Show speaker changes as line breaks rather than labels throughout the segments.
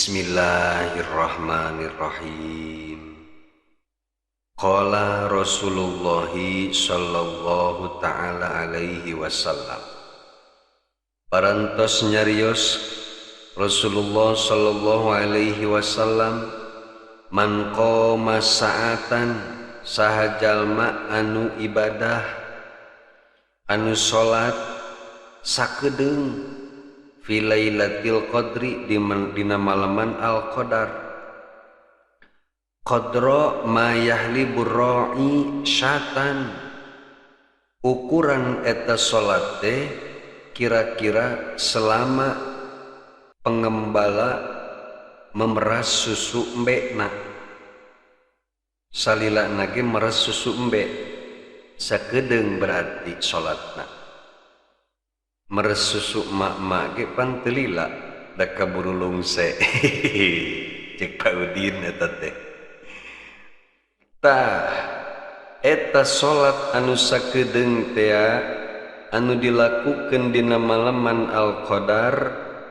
Bismillahirrahmanirrahim. Qala Rasulullah sallallahu ta'ala alaihi wasallam. Parantos nyarios Rasulullah sallallahu alaihi wasallam, man qoma sa'atan saha jalma anu ibadah anu salat sakedeung fi lailatul qadri dina malaman al-qadar, qadra ma yahlibur ra'i syatan, ukuran eta salat teh kira-kira selama pengembala memeras susu embekna. Salila nage meras susu embek sakedeung berarti salatna. Meres susu mak-mak ge pan teu lila da kaburu lungse. Cek Pak Udin eta teh. Tah eta salat anu sakedeung teh anu dilakukeun dina malaman al-qadar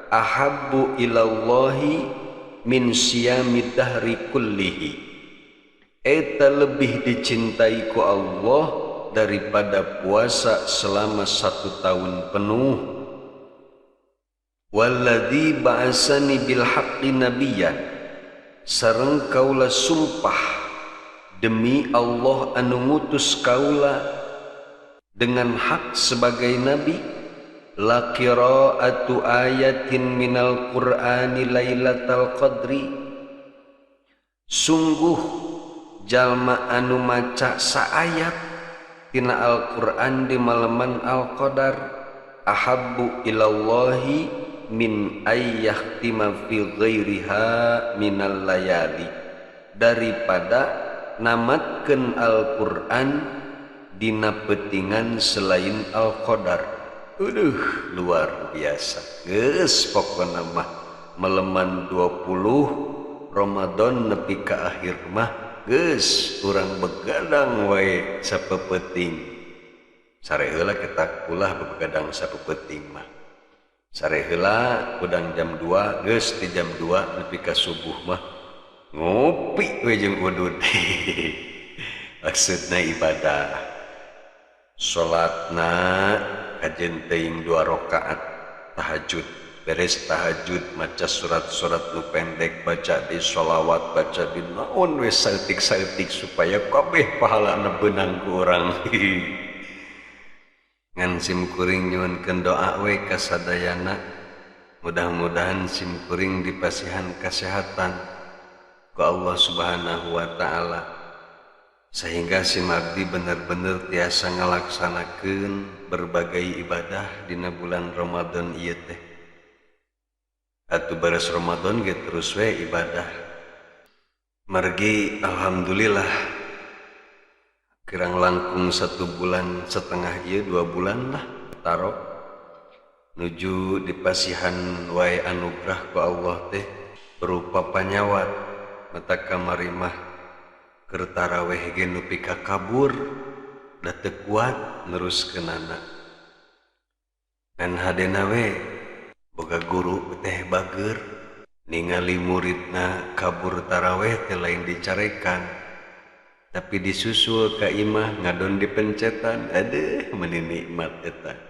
ahabbu ilallahi min siyamid dahri kullihi. Eta lebih dicintai ku Allah daripada puasa selama 1 tahun penuh. Walladzi ba'asani bil haqqi nabiyyan, sareng kaula sumpah demi Allah anu ngutus kaula dengan hak sebagai nabi, la qira'atu ayatin minal qur'ani lailatal qadri, sungguh jalma anu maca saayat tina Al-Qur'an di malaman al-qadar ahabbu ilallahi min ayyahtima fi ghairiha minal layali, daripada namatkeun Al-Qur'an dina peutingan selain al-qadar. Luar biasa geus pokona mah maleman 20 Ramadan nepi ka akhir mah geus urang begadang wae sapeupeting. Sare heula kita ulah begadang sapeupeting mah. Sare heula udang jam 2 geus di jam 2 nepi ka subuh mah ngopi we jeung udud. Maksudna ibadah. Salatna kajen teuing 2 rakaat tahajud. Beres tahajud maca surat-surat nu pendek, baca di sholawat, baca di naon we saeutik-saeutik supaya kabeh pahalana beunang ku urang. Ngan sim kuring nyuwunkeun doa we ka sadayana, mudah-mudahan sim kuring dipasihan kesehatan ku Allah Subhanahu wa taala, sehingga sim abdi bener-bener tiasa ngalaksanakeun berbagai ibadah dina bulan Ramadan ieu teh. Atuh beres Ramadan ge terus we ibadah. Margi alhamdulillah kirang langkung 1 bulan setengah ieu 2 bulan lah taro nuju dipasihan wae anugerah ku Allah teh berupa panyawat mata kamari mah keur taraweh ge nu pika kabur da teu kuat neruskeunana. Ngan hadena we boga guru teh bager ningali muridna kabur taraweh teh lain dicarekan tapi disusul ka imah ngadon dipencetan. Aduh meuni nikmat eta.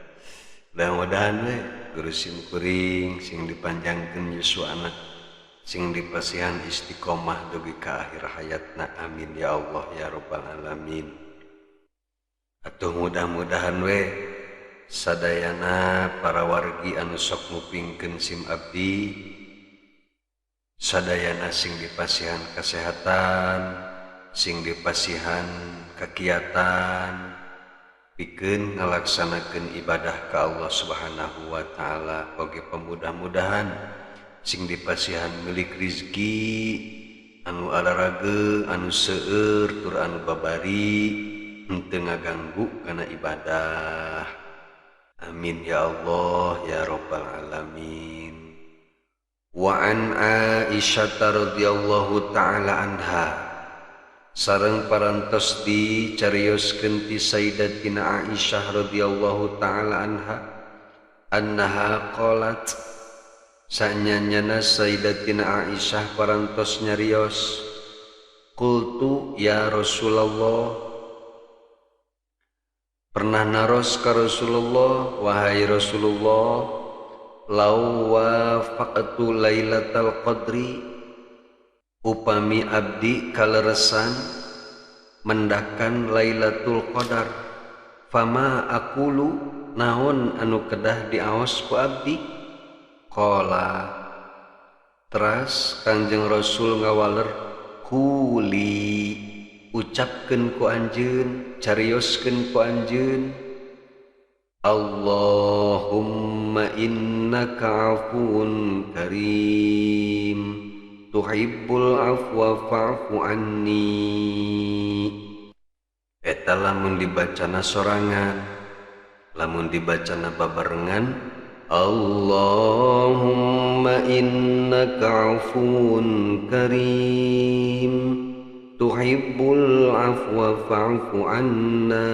Mudah-mudahan we guru sim kuring sing dipanjangkeun yuswana, sing dipasihan istiqomah dugi ka akhir hayatna, amin ya Allah ya rabbal alamin. Atuh mudah-mudahan we sadayana para wargi anu sok ngupingkeun sim abdi, sadayana sing dipasihan kesehatan, sing dipasihan kegiatan, pikeun ngalaksanakeun ibadah ka Allah Subhanahu wa taala. Oge pamudah-mudahan sing dipasihan milik rezeki anu alarage, anu seueur tur anu babari, henteu ngaganggu kana ibadah. Amin ya Allah ya rabbal alamin. Wa an Aisyah radhiyallahu taala anha, sareng parantos dicarioskeun ti Sayyidatina Aisyah radhiyallahu taala anha, annaha qalat, sanyanyana Sayyidatina Aisyah parantos nyarios, qultu ya Rasulullah, pernah naros ka Rasulullah, wahai Rasulullah, law wafaqtu lailatal qadri, upami abdi kaleresan mendakan Lailatul Qadar, fama aqulu, naon anu kedah diaos ku abdi. Qala, teras Kangjeng Rasul ngawaler, kuli, ucapkeun ku anjeun, carioskeun ku anjeun, Allahumma innaka afuun karim, tuhibbul afwa fa'fu anni. Eta lamun dibacana sorangan, lamun dibacana babarengan, Allahumma innaka afuun karim, tuhibbul afwa fa'fu anna.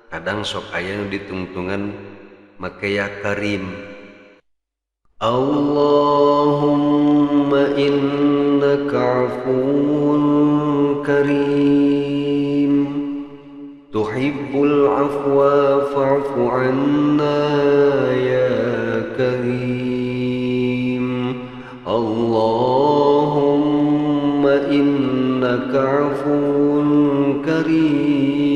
Kadang sok aya nu ditungtungan make ya karim, Allahumma innaka afuun karim, tuhibbul afwa fa'fu anna ya karim, Allahumma innaka afuun karim,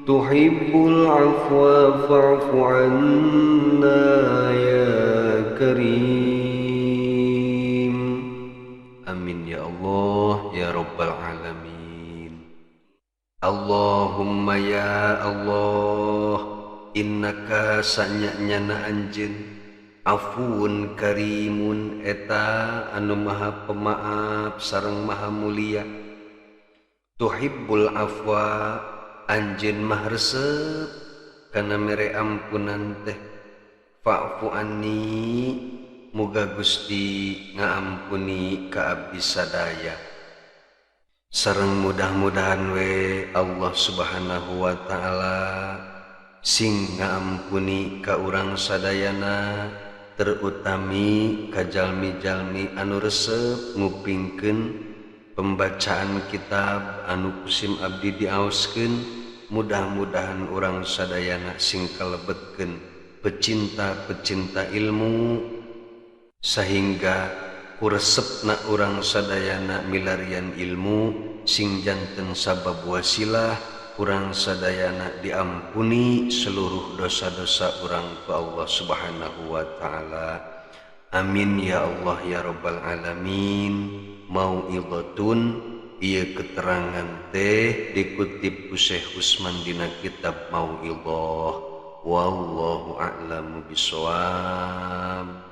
tuhibbul afwa fa'fu anna ya karim. Amin ya Allah ya rabbal alamin. Allahumma ya Allah, innaka sanyanyana anjeun, afuun karimun eta anu maha pemaaf sareng maha mulia, tuhibbul afwa anjeun mah resep kana mere ampunan teh, fa'fu anni muga Gusti ngaampuni ka abdi sadaya. Sareng mudah-mudahan we Allah Subhanahu wa ta'ala sing ngaampuni ka urang sadayana, terutami ka jalmi-jalmi anu resep ngupingkeun pembacaan kitab anu kusim abdi diaoskeun. Mudah-mudahan urang sadayana sing kalebetkeun pecinta-pecinta ilmu, sehingga kuresepna urang sadayana milarian ilmu sing janten sabab wasilah urang sadayana diampuni seluruh dosa-dosa urang ku Allah Subhanahu wa ta'ala. Amin ya Allah ya rabbal alamin. Mau'idhatun, ieu keterangan teh dikutip ku Syekh Utsman dina kitab Mau'idhah. Wallahu a'lamu bishawab.